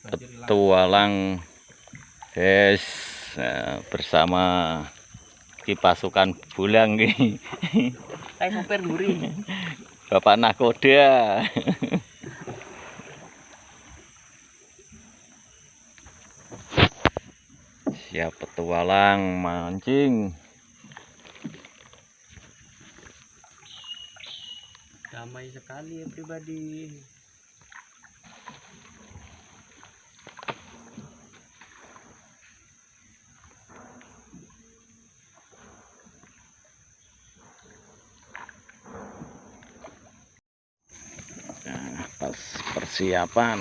Petualang guys, bersama pasukan bulang nih. Kayak sopir muri. Bapak nakoda. Siap petualang mancing. Damai sekali ya pribadi. Nah, pas persiapan.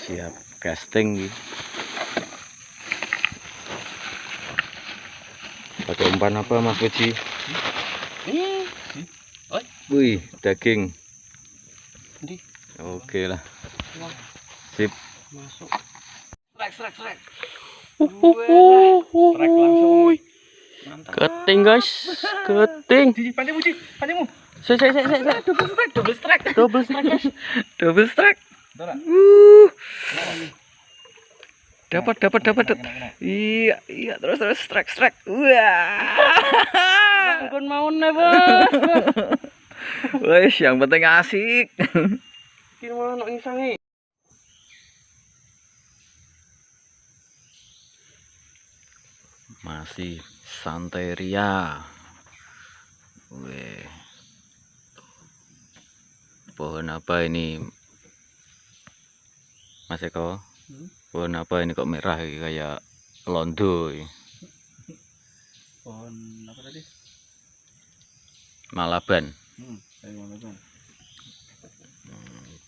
Siap casting. Pakai umpan apa Mas Puji? Wih, daging. Oke lah. Sip. Masuk. Strike. Strike langsung. Keting guys, keting. Pancingmu. Double strike guys. Double strike. Dapat. Iya, terus strike. Wah. Bukan mau nih, Bos. Wes, yang penting asik. Kira mau nak ngisangi. Masih santai ria. Weh. Pohon apa ini? Mas Eko? Pohon apa ini kok merah kayak londo? Pohon apa tadi? Malaban. Kayu malaban.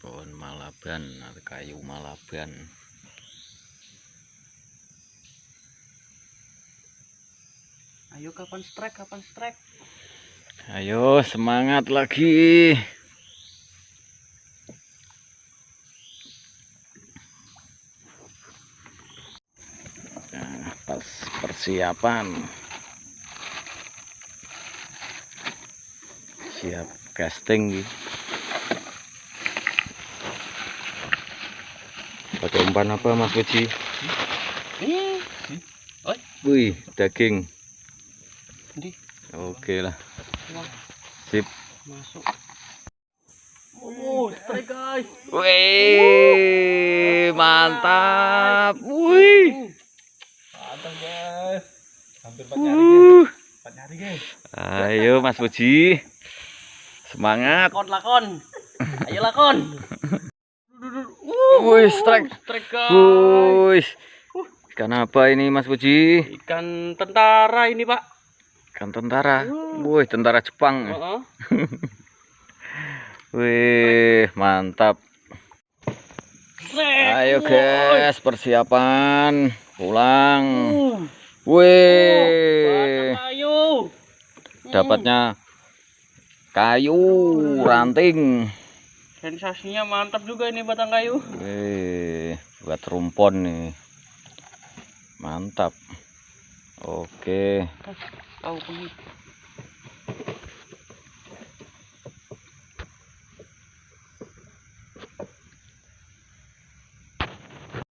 Pohon malaban atau kayu malaban. Ayo kapan strike? Ayo semangat lagi. Nah, pas persiapan. Siap casting. Pakai umpan apa Mas Puji? Wih, daging. Oke lah. Sip. Masuk. Strike guys. Wih, mantap. Wih. Mantap guys. Hampir 4 nyari guys. Ayo Mas Puji. Semangat. Lakon. Ayo lakon. Wih, strike guys. Wih. Ikan apa ini Mas Puji? Ikan tentara ini, Pak. Ikan tentara. Wih, tentara Jepang. Wih, mantap. Ayo guys, persiapan pulang. Wih. Dapatnya kayu ranting. Sensasinya mantap juga ini batang kayu. Buat rumpon nih. Mantap. Oke. Oh,